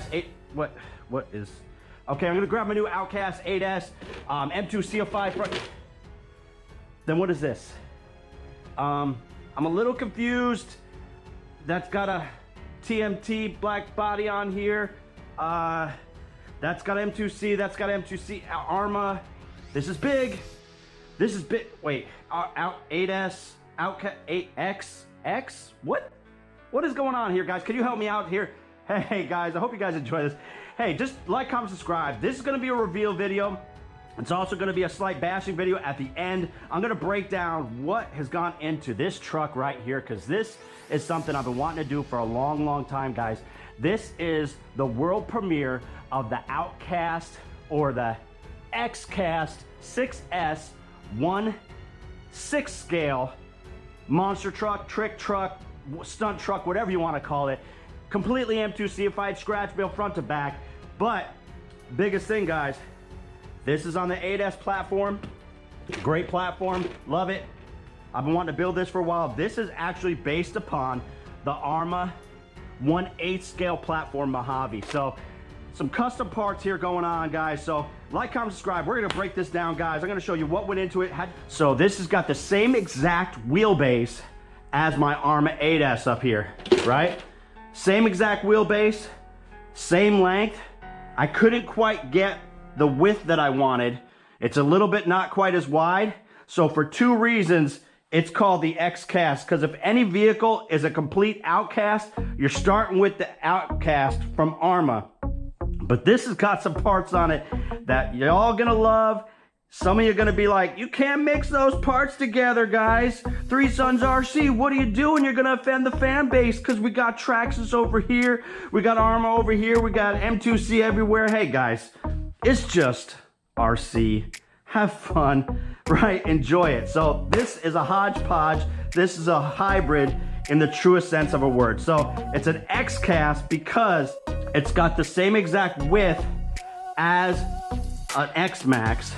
Outcast 8. What is? Okay, I'm gonna grab my new Outcast 8S, M2C front. Then what is this? I'm a little confused. That's got a TMT black body on here. That's got M2C. That's got M2C Arrma. This is big. This is big. Wait, 8S, Outcast 8X. What is going on here, guys? Can you help me out here? Hey guys, I hope you guys enjoy this. Hey, just like, comment, subscribe. This is gonna be a reveal video. It's also gonna be a slight bashing video at the end. I'm gonna break down what has gone into this truck right here, because this is something I've been wanting to do for a long, long time, guys. This is the world premiere of the Outcast, or the Xcast 6S 1/6 scale monster truck, trick truck, stunt truck, whatever you want to call it. Completely M2C-ified, scratch built front to back. But biggest thing, guys, this is on the 8S platform. Great platform, love it. I've been wanting to build this for a while. This is actually based upon the Arrma 1/8 scale platform Mojave. So some custom parts here going on, guys. So like, comment, subscribe. We're gonna break this down, guys. I'm gonna show you what went into it. So this has got the same exact wheelbase as my Arrma 8S up here, right? Same exact wheelbase, same length. I couldn't quite get the width that I wanted. It's a little bit not quite as wide. So for two reasons, it's called the Xcast, because if any vehicle is a complete Outcast, you're starting with the Outcast from Arrma. But this has got some parts on it that you're all gonna love. Some of you are gonna be like, you can't mix those parts together, guys. Three Sons RC, what are you doing? You're gonna offend the fan base, because we got Traxxas over here, we got Arrma over here, we got M2C everywhere. Hey guys, it's just RC. Have fun, right? Enjoy it. So this is a hodgepodge. This is a hybrid in the truest sense of a word. So it's an Xcast because it's got the same exact width as an X-Max,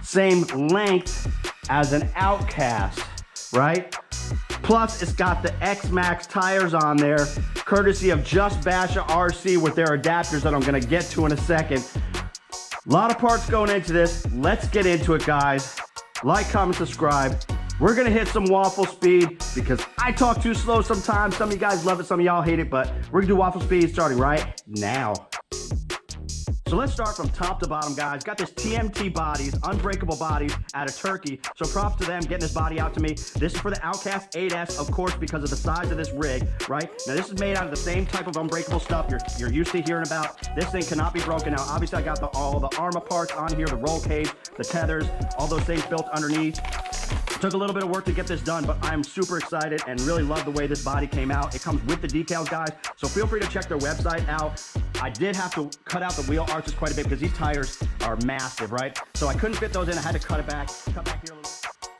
same length as an Outcast, right? Plus it's got the X-Max tires on there, courtesy of Just Basha RC with their adapters that I'm gonna get to in a second. A lot of parts going into this. Let's get into it, guys. Like, comment, subscribe. We're gonna hit some waffle speed because I talk too slow sometimes. Some of you guys love it, some of y'all hate it, but we're gonna do waffle speed starting right now. So let's start from top to bottom, guys. Got this TMT bodies, unbreakable bodies out of Turkey. So props to them getting this body out to me. This is for the Outcast 8S, of course, because of the size of this rig, right? Now this is made out of the same type of unbreakable stuff you're used to hearing about. This thing cannot be broken. Now, obviously I got all the Arrma parts on here, the roll cage, the tethers, all those things built underneath. Took a little bit of work to get this done, but I'm super excited and really love the way this body came out. It comes with the decals, guys, so feel free to check their website out. I did have to cut out the wheel arches quite a bit because these tires are massive, right? So I couldn't fit those in. I had to cut back here a little.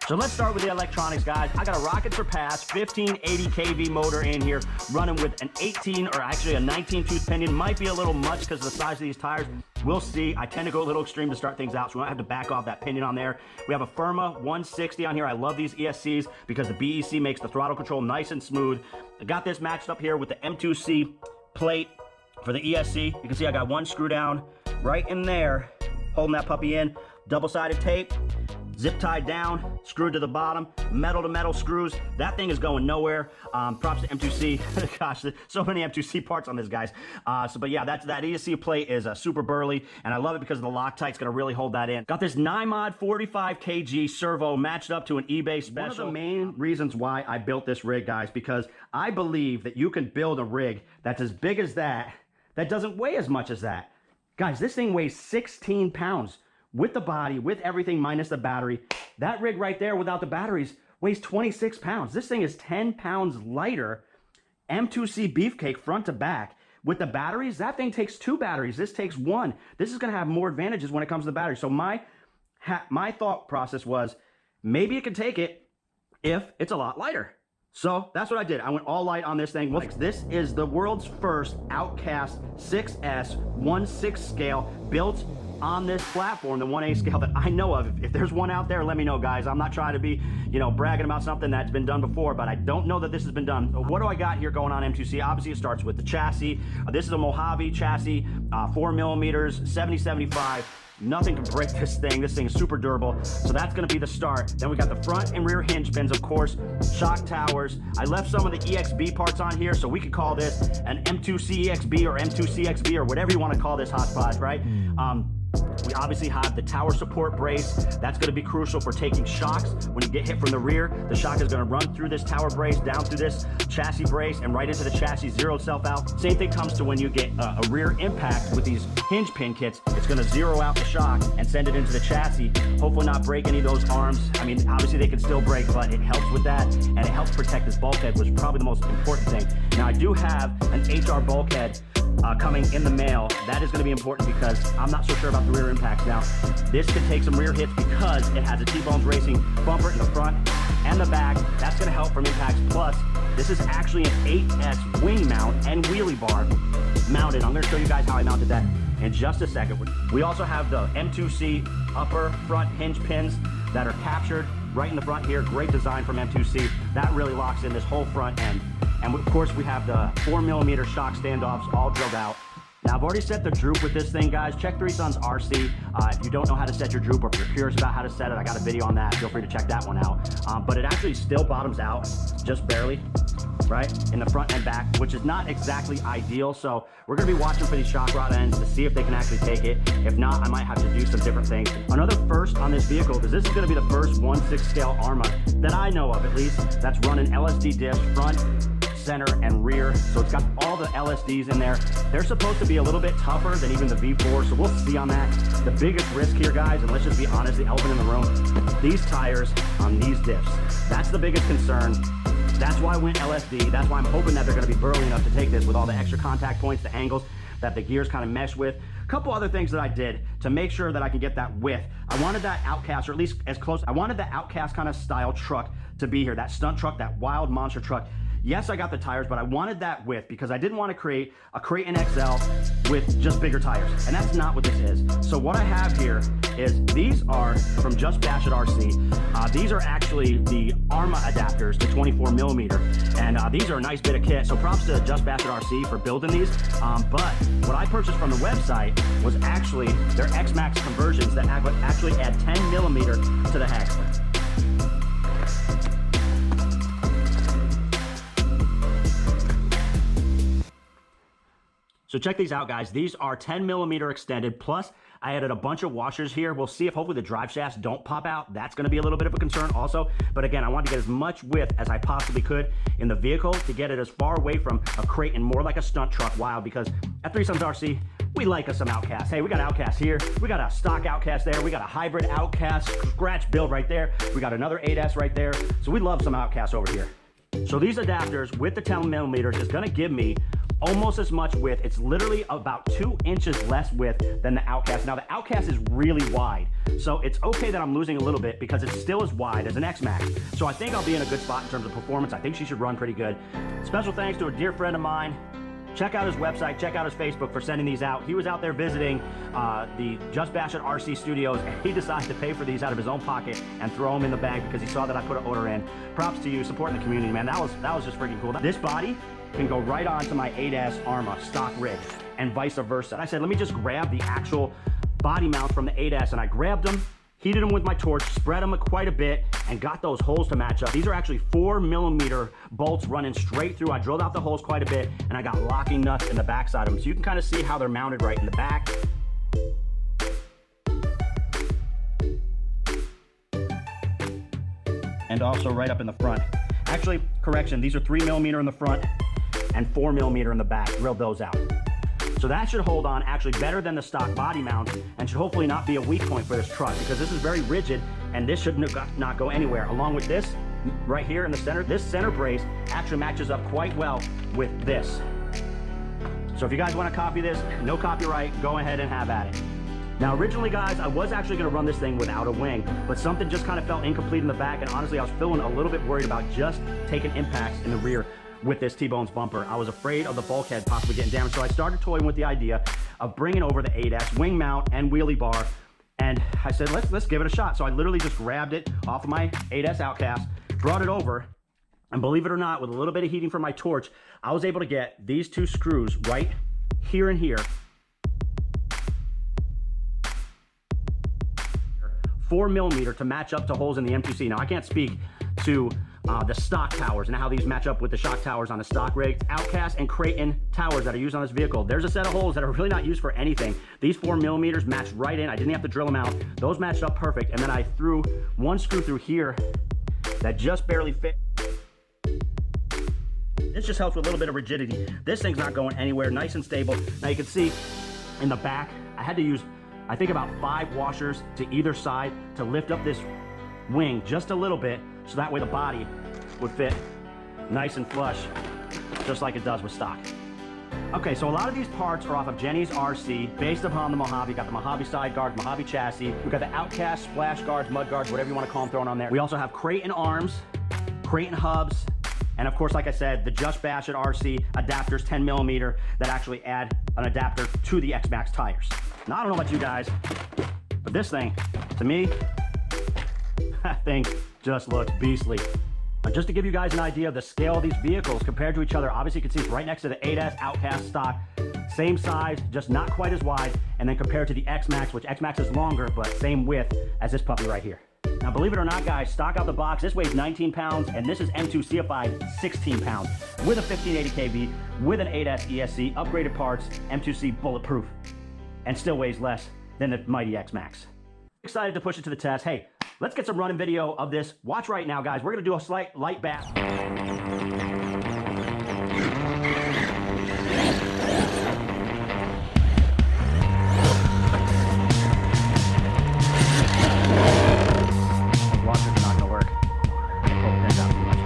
So let's start with the electronics, guys. I got a Rocket Surpass 1580 kV motor in here, running with an 18 or actually a 19 tooth pinion. Might be a little much because of the size of these tires. We'll see. I tend to go a little extreme to start things out, so we won't have to back off that pinion on there. We have a Firma 160 on here. I love these ESCs because the BEC makes the throttle control nice and smooth. I got this matched up here with the M2C plate for the ESC. You can see I got one screw down right in there, holding that puppy in. Double-sided tape, zip tied down, screwed to the bottom, metal to metal screws. That thing is going nowhere. Props to M2C. Gosh, so many M2C parts on this, guys. But yeah, that ESC plate is super burly, and I love it because the Loctite's gonna really hold that in. Got this 9-mod 45 kg servo matched up to an eBay special. One of the main reasons why I built this rig, guys, because I believe that you can build a rig that's as big as that doesn't weigh as much as that. Guys, this thing weighs 16 pounds. With the body, with everything minus the battery. That rig right there without the batteries weighs 26 pounds. This thing is 10 pounds lighter. M2C Beefcake front to back. With the batteries, that thing takes 2 batteries. This takes 1. This is gonna have more advantages when it comes to the battery. So my thought process was, maybe it can take it if it's a lot lighter. So that's what I did. I went all light on this thing. This is the world's first Outcast 6S 1/6 scale built on this platform, the 1/8 scale that I know of. If there's one out there, let me know, guys. I'm not trying to be, you know, bragging about something that's been done before, but I don't know that this has been done. So what do I got here going on M2C? Obviously, it starts with the chassis. This is a Mojave chassis, 4 millimeters, 70/75. Nothing can break this thing. This thing is super durable. So that's going to be the start. Then we got the front and rear hinge pins, of course, shock towers. I left some of the EXB parts on here, so we could call this an M2C EXB or M2C XB or whatever you want to call this hodgepodge, right? We obviously have the tower support brace. That's going to be crucial for taking shocks. When you get hit from the rear, the shock is going to run through this tower brace, down through this chassis brace, and right into the chassis, zero itself out. Same thing comes to when you get a rear impact with these hinge pin kits. It's going to zero out the shock and send it into the chassis. Hopefully not break any of those arms. I mean, obviously they can still break, but it helps with that, and it helps protect this bulkhead, which is probably the most important thing. Now, I do have an HR bulkhead coming in the mail. That is going to be important because I'm not so sure about the rear impacts. Now, this could take some rear hits because it has a T-Bones Racing bumper in the front and the back. That's going to help from impacts. Plus, this is actually an 8S wing mount and wheelie bar mounted. I'm going to show you guys how I mounted that in just a second. We also have the M2C upper front hinge pins that are captured right in the front here. Great design from M2C. That really locks in this whole front end. And of course, we have the 4mm shock standoffs all drilled out. Now, I've already set the droop with this thing, guys. Check Three Sons RC. If you don't know how to set your droop, or if you're curious about how to set it, I got a video on that. Feel free to check that one out. But it actually still bottoms out, just barely, right? In the front and back, which is not exactly ideal. So we're gonna be watching for these shock rod ends to see if they can actually take it. If not, I might have to do some different things. Another first on this vehicle, because this is gonna be the first 1/6 scale Arrma that I know of, at least, that's running LSD diffs, front, center, and rear. So it's got all the LSDs in there. They're supposed to be a little bit tougher than even the V4, so we'll see on that. The biggest risk here, guys, and let's just be honest, the elephant in the room, these tires on these diffs. That's the biggest concern. That's why I went LSD. That's why I'm hoping that they're going to be burly enough to take this with all the extra contact points, the angles that the gears kind of mesh with. A couple other things that I did to make sure that I can get that width. I wanted that Outcast, or at least as close. I wanted the Outcast kind of style truck to be here, that stunt truck, that wild monster truck. Yes, I got the tires, but I wanted that width because I didn't want to create a KRATON XL with just bigger tires, and that's not what this is. So what I have here is, these are from Just Bash It RC. These are actually the Arrma adapters to 24mm, and these are a nice bit of kit, so props to Just Bash It RC for building these. But what I purchased from the website was actually their X-Max conversions that actually add 10mm to the hex. So check these out, guys. These are 10mm extended, plus I added a bunch of washers here. We'll see if hopefully the drive shafts don't pop out. That's gonna be a little bit of a concern also. But again, I wanted to get as much width as I possibly could in the vehicle to get it as far away from a KRATON, more like a stunt truck wild, because at Three Sons RC, we like us some Outcasts. Hey, we got Outcasts here. We got a stock Outcast there. We got a hybrid Outcast scratch build right there. We got another 8S right there. So we love some Outcasts over here. So these adapters with the 10mm is gonna give me almost as much width. It's literally about 2 inches less width than the Outcast. Now the Outcast is really wide, so it's okay that I'm losing a little bit because it's still as wide as an X-Max. So I think I'll be in a good spot in terms of performance. I think she should run pretty good. Special thanks to a dear friend of mine. Check out his website, check out his Facebook for sending these out. He was out there visiting the Just Bash It RC studios, and he decided to pay for these out of his own pocket and throw them in the bag because he saw that I put an order in. Props to you, supporting the community, man. That was just freaking cool. This body can go right onto my 8S Arrma stock rig and vice versa. I said, let me just grab the actual body mount from the 8S, and I grabbed them, heated them with my torch, spread them quite a bit, and got those holes to match up. These are actually 4mm bolts running straight through. I drilled out the holes quite a bit, and I got locking nuts in the backside of them. So you can kind of see how they're mounted right in the back. And also right up in the front. Actually, correction, these are 3mm in the front and 4mm in the back. Drilled those out. So that should hold on actually better than the stock body mount, and should hopefully not be a weak point for this truck, because this is very rigid and this should not go anywhere. Along with this right here in the center, this center brace actually matches up quite well with this. So if you guys want to copy this, no copyright, go ahead and have at it. Now originally, guys, I was actually going to run this thing without a wing, but something just kind of felt incomplete in the back, and honestly I was feeling a little bit worried about just taking impacts in the rear with this T-Bones bumper. I was afraid of the bulkhead possibly getting damaged, so I started toying with the idea of bringing over the 8S wing mount and wheelie bar. And I said, let's give it a shot. So I literally just grabbed it off of my 8S Outcast, brought it over, and believe it or not, with a little bit of heating from my torch, I was able to get these two screws right here and here, 4mm to match up to holes in the M2C. Now I can't speak to the stock towers and how these match up with the shock towers on the stock rig. Outcast and KRATON towers that are used on this vehicle, there's a set of holes that are really not used for anything. These 4mm matched right in. I didn't have to drill them out. Those matched up perfect. And then I threw one screw through here that just barely fit. This just helps with a little bit of rigidity. This thing's not going anywhere, nice and stable. Now you can see in the back, I had to use, I think, about 5 washers to either side to lift up this wing just a little bit, so that way the body would fit nice and flush, just like it does with stock. Okay, so a lot of these parts are off of Jenny's RC, based upon the Mojave. Got the Mojave side guards, Mojave chassis. We've got the Outcast splash guards, mud guards, whatever you want to call them, thrown on there. We also have KRATON arms, KRATON hubs, and of course, like I said, the Just Bash at RC adapters, 10mm, that actually add an adapter to the X-Max tires. Now, I don't know about you guys, but this thing, to me, that thing just looks beastly. And just to give you guys an idea of the scale of these vehicles compared to each other, obviously you can see it's right next to the 8S Outcast stock. Same size, just not quite as wide. And then compared to the X-Max, which X-Max is longer, but same width as this puppy right here. Now, believe it or not, guys, stock out the box, this weighs 19 pounds, and this is M2C 16 pounds, with a 1580 kV, with an 8S ESC, upgraded parts, M2C bulletproof, and still weighs less than the mighty X-Max. Excited to push it to the test. Hey, let's get some running video of this. Watch right now, guys. We're gonna do a slight light bat. Washers are not gonna work. They pull the pins out too much.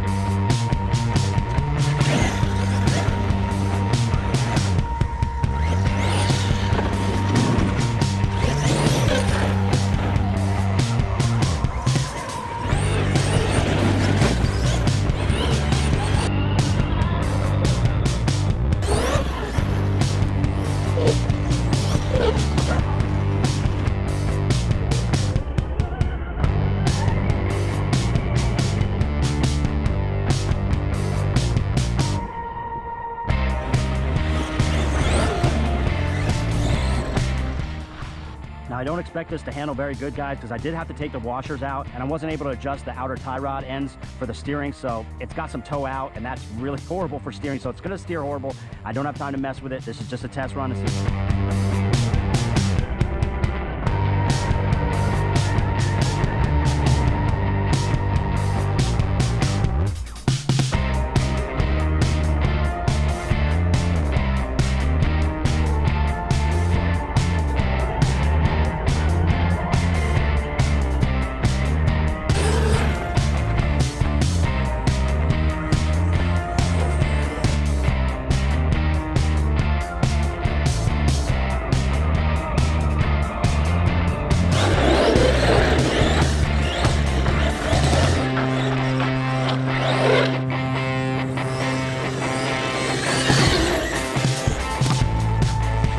Now, I don't expect this to handle very good, guys, because I did have to take the washers out, and I wasn't able to adjust the outer tie rod ends for the steering, so it's got some toe out, and that's really horrible for steering, so it's going to steer horrible. I don't have time to mess with it. This is just a test run to see.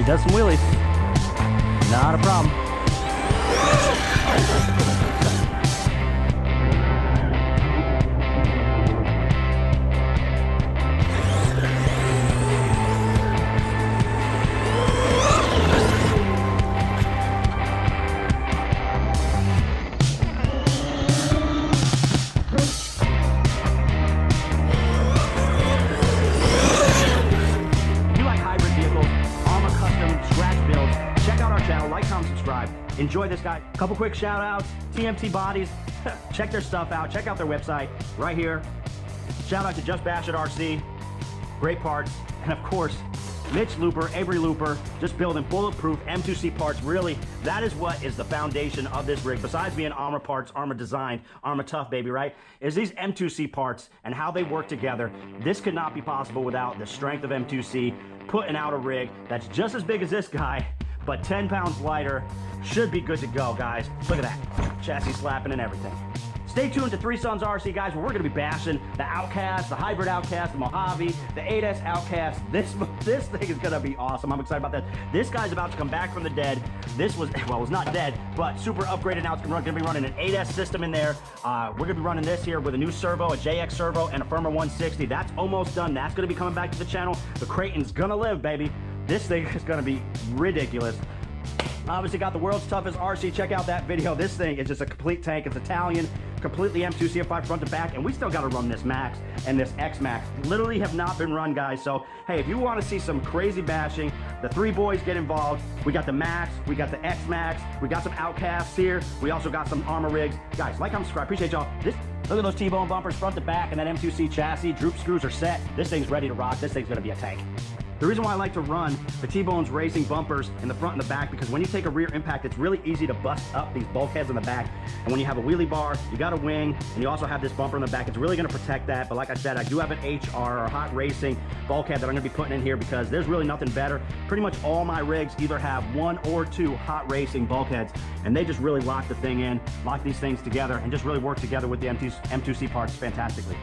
Does some wheelies, not a problem. Enjoy this, guy. Couple quick shout outs. TMT Bodies, check their stuff out. Check out their website right here. Shout out to Just Bash at RC. Great parts. And of course, Mitch Looper, Avery Looper, just building bulletproof M2C parts. Really, that is what is the foundation of this rig. Besides being Arrma parts, Arrma designed, Arrma tough, baby, right? Is these M2C parts and how they work together. This could not be possible without the strength of M2C putting out a rig that's just as big as this guy, but 10 pounds lighter. Should be good to go, guys. Look at that. Chassis slapping and everything. Stay tuned to Three Sons RC, guys, where we're going to be bashing the Outcast, the Hybrid Outcast, the Mojave, the 8S Outcast. This thing is going to be awesome. I'm excited about that. This guy's about to come back from the dead. This was, well, it was not dead, but super upgraded now. It's going to be running an 8S system in there. We're going to be running this here with a new servo, a JX servo, and a Firma 160. That's almost done. That's going to be coming back to the channel. The KRATON's going to live, baby. This thing is going to be ridiculous. Obviously got the world's toughest RC. Check out that video. This thing is just a complete tank. It's Italian, completely M2C front to back, and we still got to run this Max and this X Max. Literally have not been run, guys. So, hey, if you want to see some crazy bashing, the three boys get involved. We got the Max, we got the X Max, we got some Outcasts here. We also got some Arrma rigs. Guys, like, comment, subscribe. Appreciate y'all. Look at those T-bone bumpers front to back, and that M2C chassis. Droop screws are set. This thing's ready to rock. This thing's going to be a tank. The reason why I like to run the T-Bones racing bumpers in the front and the back, because when you take a rear impact, it's really easy to bust up these bulkheads in the back. And when you have a wheelie bar, you got a wing, and you also have this bumper in the back. It's really going to protect that. But like I said, I do have an HR or hot racing bulkhead that I'm going to be putting in here because there's really nothing better. Pretty much all my rigs either have one or two hot racing bulkheads, and they just really lock the thing in, lock these things together, and just really work together with the M2C parts fantastically.